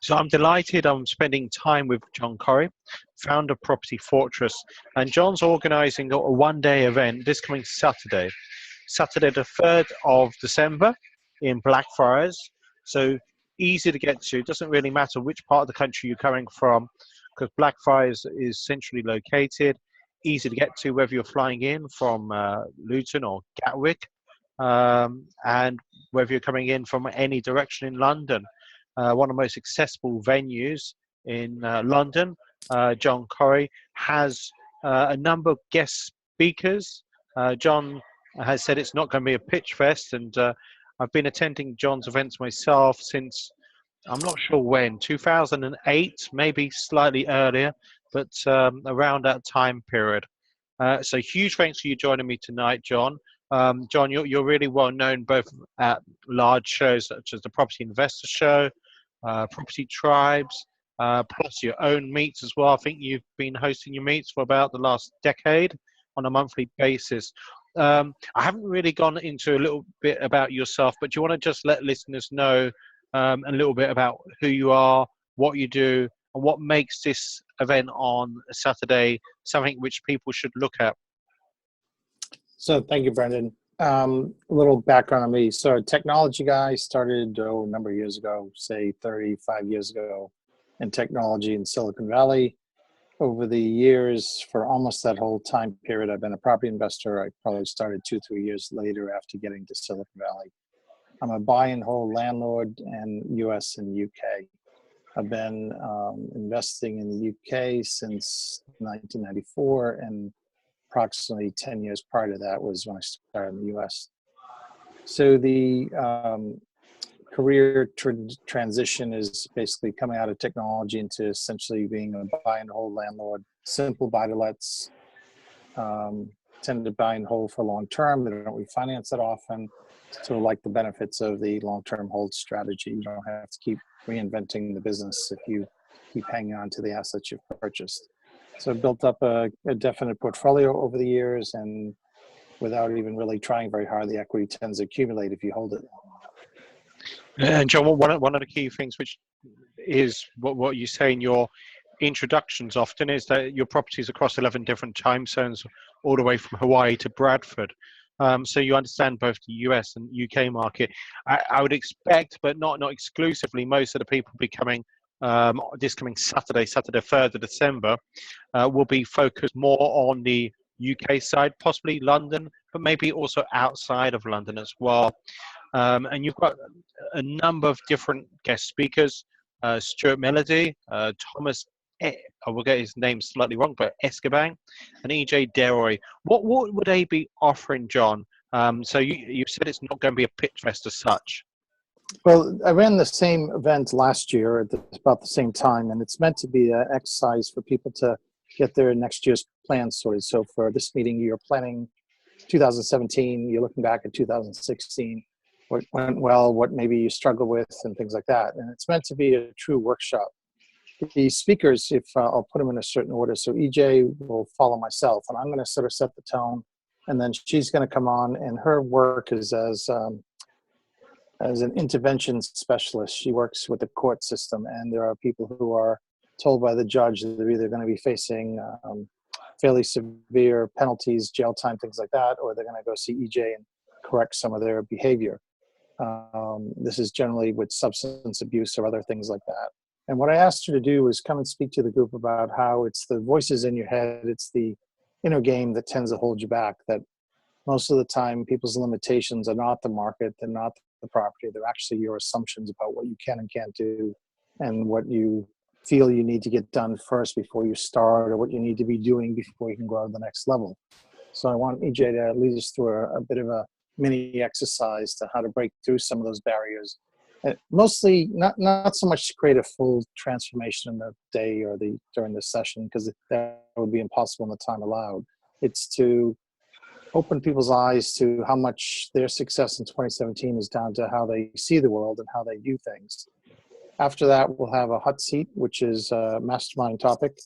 So I'm delighted I'm spending time with John Corrie, founder of Property Fortress. And John's organising a one-day event this coming Saturday, Saturday the 3rd of December in Blackfriars. So easy to get to. It doesn't really matter which part of the country you're coming from, because Blackfriars is centrally located, easy to get to whether you're flying in from Luton or Gatwick, and whether you're coming in from any direction in London. One of the most accessible venues in London. John Corrie has a number of guest speakers. John has said it's not going to be a pitch fest, and I've been attending John's events myself since, I'm not sure when, 2008, maybe slightly earlier, but around that time period. So huge thanks for you joining me tonight, John. John, you're really well known both at large shows such as the Property Investor Show, Property Tribes, plus your own meets as well. I think you've been hosting your meets for about the last decade on a monthly basis. I haven't really gone into a little bit about yourself, but do you want to just let listeners know a little bit about who you are, what you do, and what makes this event on Saturday something which people should look at? So thank you, Brendan. A little background on me. So a technology guy, started a number of years ago, say 35 years ago, in technology in Silicon Valley. Over the years, for almost that whole time period, I've been a property investor. I probably started 2-3 years later after getting to Silicon Valley. I'm a buy and hold landlord in US and UK. I've been investing in the UK since 1994, and approximately 10 years prior to that was when I started in the US. So the career transition is basically coming out of technology into essentially being a buy and hold landlord, simple buy-to-lets, tend to buy and hold for long term. They don't refinance that often. So like the benefits of the long-term hold strategy, you don't have to keep reinventing the business if you keep hanging on to the assets you've purchased. So I've built up a definite portfolio over the years, and without even really trying very hard, the equity tends to accumulate if you hold it. And John, one of the key things, which is what you say in your introductions often, is that your properties across 11 different time zones, all the way from Hawaii to Bradford. So you understand both the US and UK market. I would expect, but not exclusively, most of the people becoming this coming Saturday, 3rd of December, will be focused more on the UK side, possibly London, but maybe also outside of London as well. And you've got a number of different guest speakers, Stuart Melody, Thomas, I will get his name slightly wrong, but Escoban, and EJ Deroy. What would they be offering, John? So you said it's not going to be a pitch fest as such. Well, I ran the same event last year at about the same time, and it's meant to be an exercise for people to get their next year's plans sorted. So for this meeting, you're planning 2017, you're looking back at 2016, what went well, what maybe you struggle with, and things like that. And it's meant to be a true workshop. The speakers, if I'll put them in a certain order, so EJ will follow myself, and I'm going to sort of set the tone, and then she's going to come on, and her work is as an intervention specialist. She works with the court system, and there are people who are told by the judge that they're either going to be facing fairly severe penalties, jail time, things like that, or they're going to go see EJ and correct some of their behavior. This is generally with substance abuse or other things like that. And what I asked her to do was come and speak to the group about how it's the voices in your head, it's the inner game that tends to hold you back, that most of the time people's limitations are not the market, they're not the property, they're actually your assumptions about what you can and can't do, and what you feel you need to get done first before you start, or what you need to be doing before you can go to the next level. So I want EJ to lead us through a bit of a mini exercise to how to break through some of those barriers. Mostly not so much to create a full transformation in the day or during the session, because that would be impossible in the time allowed. It's to open people's eyes to how much their success in 2017 is down to how they see the world and how they view things. After that, we'll have a hot seat, which is a mastermind topic.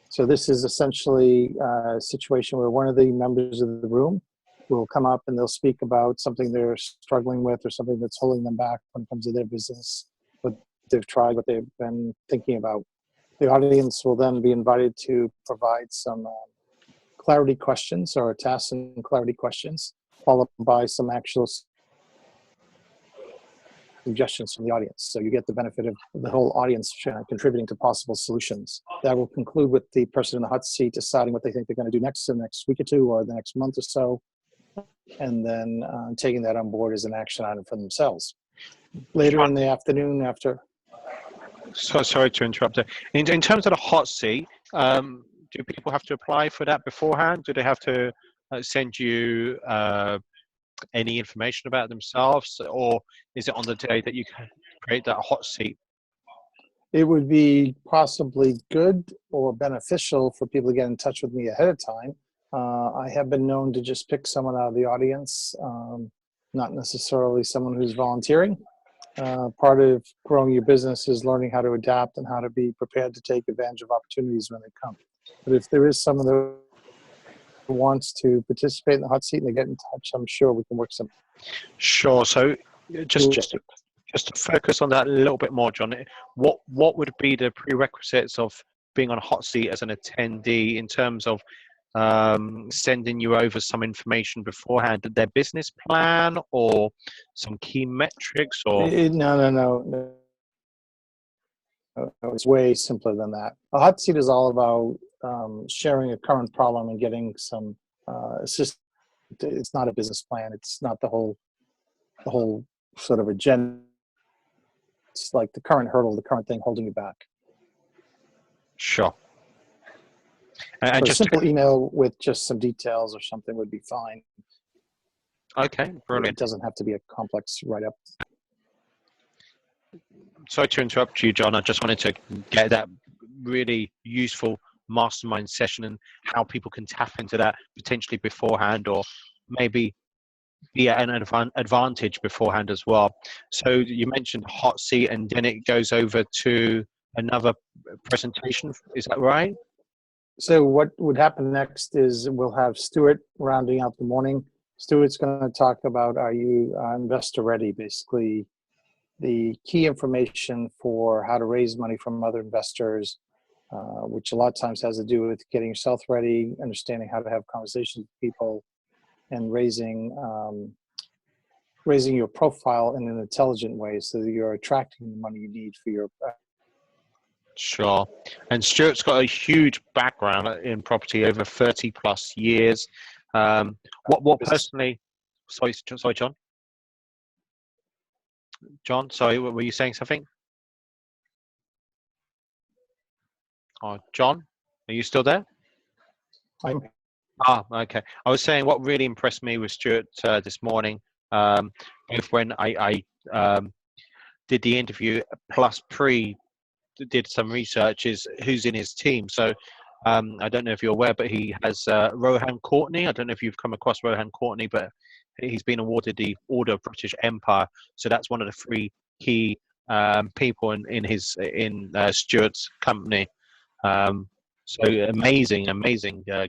So this is essentially a situation where one of the members of the room will come up and they'll speak about something they're struggling with or something that's holding them back when it comes to their business, what they've tried, what they've been thinking about. The audience will then be invited to provide some clarity questions or task and clarity questions, followed by some actual suggestions from the audience. So you get the benefit of the whole audience contributing to possible solutions. That will conclude with the person in the hot seat deciding what they think they're going to do next in the next week or two or the next month or so, and then taking that on board as an action item for themselves. Later in the afternoon after... Sorry to interrupt. In terms of the hot seat, do people have to apply for that beforehand? Do they have to send you any information about themselves, or is it on the day that you can create that hot seat? It would be possibly good or beneficial for people to get in touch with me ahead of time. I have been known to just pick someone out of the audience, not necessarily someone who's volunteering. Part of growing your business is learning how to adapt and how to be prepared to take advantage of opportunities when they come. But if there is someone that wants to participate in the hot seat and they get in touch, I'm sure we can work some. Sure. So just to focus on that a little bit more, John, what would be the prerequisites of being on a hot seat as an attendee in terms of sending you over some information beforehand, their business plan or some key metrics, or? No. It's way simpler than that. A hot seat is all about sharing a current problem and getting some assistance. It's not a business plan. It's not the whole sort of agenda. It's like the current hurdle, the current thing holding you back. Sure. And so just a simple email with just some details or something would be fine. Okay, brilliant. It doesn't have to be a complex write-up. Sorry to interrupt you, John. I just wanted to get that really useful mastermind session and how people can tap into that potentially beforehand, or maybe be at an advantage beforehand as well. So you mentioned hot seat, and then it goes over to another presentation. Is that right? So what would happen next is we'll have Stuart rounding out the morning. Stuart's going to talk about, are you investor ready? Basically, the key information for how to raise money from other investors, which a lot of times has to do with getting yourself ready, understanding how to have conversations with people, and raising your profile in an intelligent way so that you're attracting the money you need for your... Sure. And Stuart's got a huge background in property, over 30 plus years. What personally... Sorry, John? John, sorry, were you saying something? Oh, John, are you still there? Okay. I was saying what really impressed me with Stuart this morning, both when I did the interview plus did some research, is who's in his team. So I don't know if you're aware, but he has Rohan Courtney. I don't know if you've come across Rohan Courtney, but he's been awarded the Order of British Empire. So that's one of the 3 key people in Stuart's company. So amazing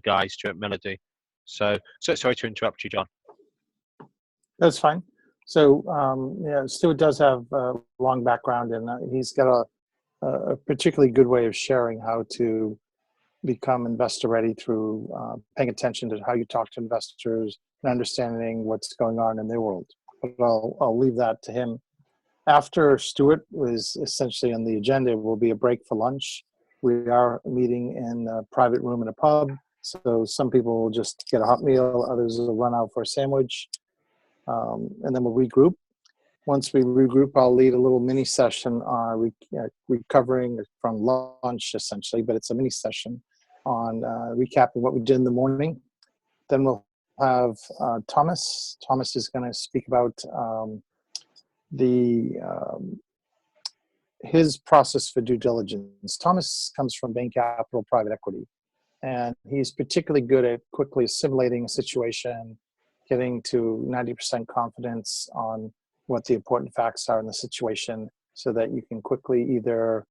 guy, Stuart Melody. So sorry to interrupt you, John. That's fine. So yeah, Stuart does have a long background, and he's got a particularly good way of sharing how to become investor ready through paying attention to how you talk to investors and understanding what's going on in their world. But I'll leave that to him. After Stuart was essentially on the agenda, will be a break for lunch. We are meeting in a private room in a pub, so some people will just get a hot meal, others will run out for a sandwich, and then we'll regroup. Once we regroup, I'll lead a little mini session on recovering from lunch, essentially, but it's a mini session on recapping what we did in the morning. Then we'll have Thomas. Thomas is going to speak about his process for due diligence. Thomas comes from Bain Capital Private Equity, and he's particularly good at quickly assimilating a situation, getting to 90% confidence on what the important facts are in the situation, so that you can quickly either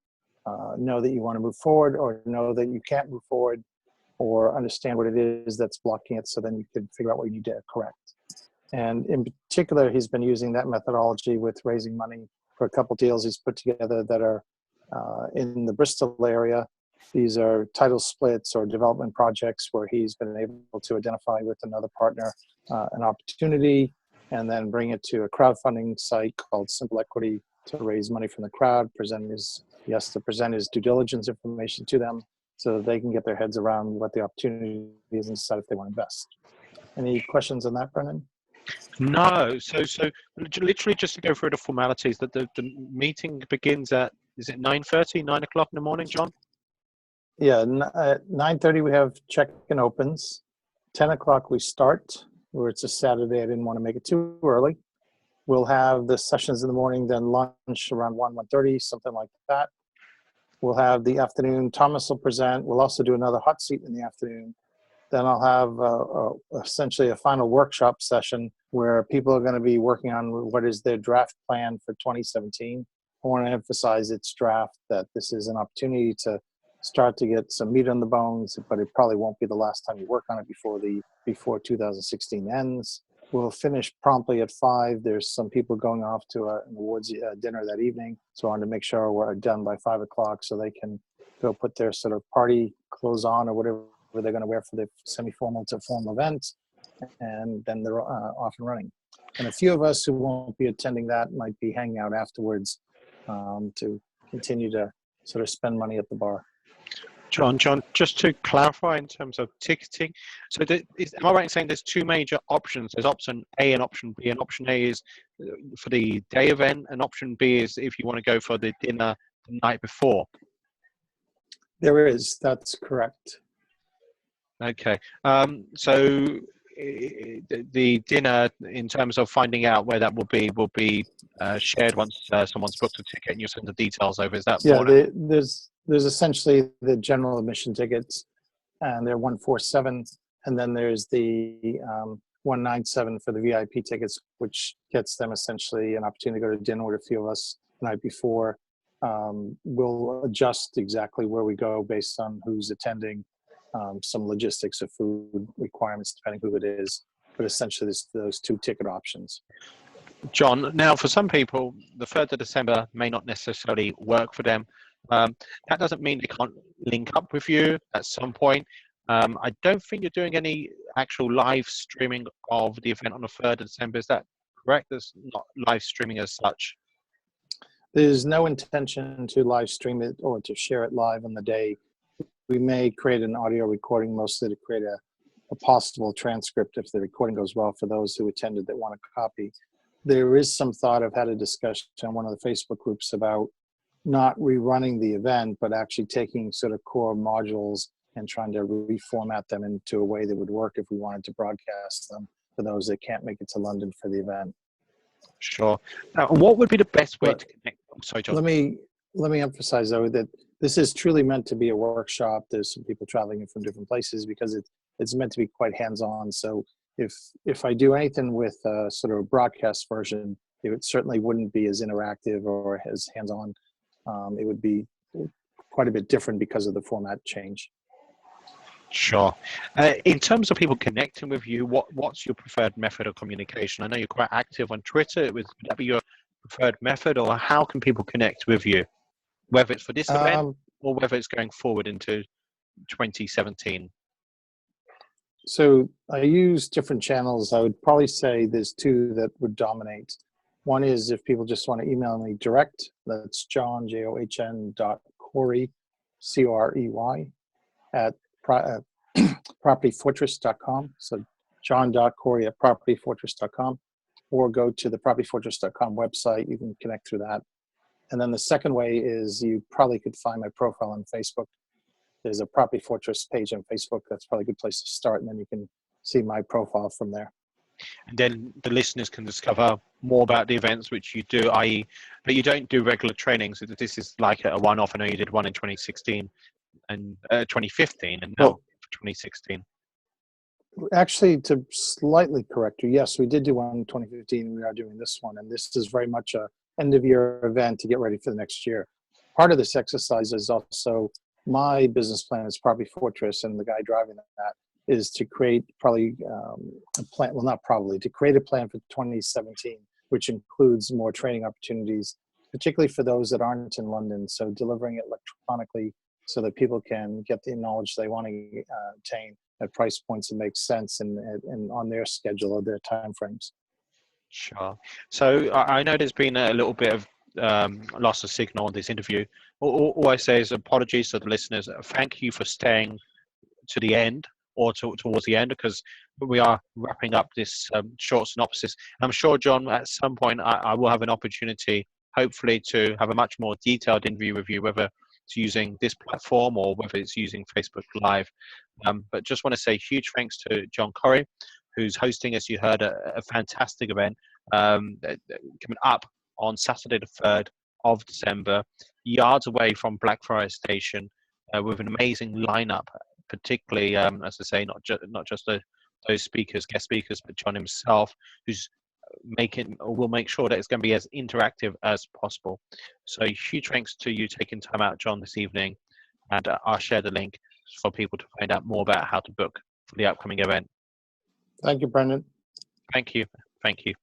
know that you want to move forward, or know that you can't move forward, or understand what it is that's blocking it, so then you can figure out what you need to correct. And in particular, he's been using that methodology with raising money for a couple deals he's put together that are in the Bristol area. These are title splits or development projects where he's been able to identify with another partner an opportunity and then bring it to a crowdfunding site called Simple Equity to raise money from the crowd, he has to present his due diligence information to them so that they can get their heads around what the opportunity is and decide if they want to invest. Any questions on that, Brendan? No. So literally just to go through the formalities, that the meeting begins at, is it 9:30, 9 o'clock in the morning, John? Yeah, at 9:30 we have check-in opens. 10 o'clock we start, where it's a Saturday. I didn't want to make it too early. We'll have the sessions in the morning, then lunch around 1:30, something like that. We'll have the afternoon. Thomas will present. We'll also do another hot seat in the afternoon. Then I'll have essentially a final workshop session where people are going to be working on what is their draft plan for 2017. I want to emphasize it's draft, that this is an opportunity to start to get some meat on the bones, but it probably won't be the last time you work on it before 2016 ends. We'll finish promptly at 5. There's some people going off to an awards dinner that evening, so I wanted to make sure we're done by 5 o'clock so they can go put their sort of party clothes on or whatever they're going to wear for the semi-formal to formal event, and then they're off and running. And a few of us who won't be attending that might be hanging out afterwards to continue to sort of spend money at the bar. John, just to clarify in terms of ticketing, so am I right in saying there's two major options? There's option A and option B, and option A is for the day event, and option B is if you want to go for the dinner the night before. There is, that's correct. Okay, so the dinner, in terms of finding out where that will be shared once someone's booked a ticket and you send the details over. Is that? Yeah, there's essentially the general admission tickets, and they're 147, and then there's the 197 for the VIP tickets, which gets them essentially an opportunity to go to dinner with a few of us the night before. We'll adjust exactly where we go based on who's attending, some logistics of food requirements depending who it is, but essentially there's those two ticket options. John, now for some people, the 3rd of December may not necessarily work for them. That doesn't mean they can't link up with you at some point. I don't think you're doing any actual live streaming of the event on the 3rd of December. Is that correct? There's not live streaming as such. There's no intention to live stream it or to share it live on the day. We may create an audio recording, mostly to create a possible transcript if the recording goes well for those who attended that want a copy. There is some thought, I've had a discussion on one of the Facebook groups about not rerunning the event, but actually taking sort of core modules and trying to reformat them into a way that would work if we wanted to broadcast them for those that can't make it to London for the event. Sure. Now, what would be the best way to connect? Oh, sorry, John. Let me emphasize, though, that this is truly meant to be a workshop. There's some people traveling in from different places because it's meant to be quite hands-on. So if I do anything with sort of a broadcast version, it certainly wouldn't be as interactive or as hands-on. It would be quite a bit different because of the format change. Sure. In terms of people connecting with you, what's your preferred method of communication? I know you're quite active on Twitter. Would that be your preferred method, or how can people connect with you, whether it's for this event or whether it's going forward into 2017? So I use different channels. I would probably say there's two that would dominate. One is if people just want to email me direct, that's John, JOHN.Corey, COREY, at propertyfortress.com. So john.corey at propertyfortress.com, or go to the propertyfortress.com website. You can connect through that. And then the second way is you probably could find my profile on Facebook. There's a Property Fortress page on Facebook. That's probably a good place to start, and then you can see my profile from there. And then the listeners can discover more about the events which you do, i.e., but you don't do regular trainings. So this is like a one-off. I know you did one in 2016 and 2015, and now 2016. Actually, to slightly correct you, yes, we did do one in 2015. We are doing this one, and this is very much a end-of-year event to get ready for the next year. Part of this exercise is also my business plan is Property Fortress, and the guy driving that is to create a plan, well, not probably, to create a plan for 2017, which includes more training opportunities particularly for those that aren't in London. So delivering it electronically so that people can get the knowledge they want to obtain at price points that make sense and on their schedule or their timeframes. Sure. So I know there's been a little bit of loss of signal on this interview. All I say is apologies to the listeners. Thank you for staying to the end or towards the end, because we are wrapping up this short synopsis. I'm sure, John, at some point I will have an opportunity, hopefully, to have a much more detailed interview with you, whether it's using this platform or whether it's using Facebook Live. But just want to say huge thanks to John Corrie, who's hosting, as you heard, a fantastic event coming up on Saturday the 3rd of December, yards away from Blackfriars Station, with an amazing lineup, particularly, as I say, not just those speakers, guest speakers, but John himself, who's will make sure that it's going to be as interactive as possible. So huge thanks to you taking time out, John, this evening, and I'll share the link for people to find out more about how to book for the upcoming event. Thank you, Brendan. Thank you. Thank you.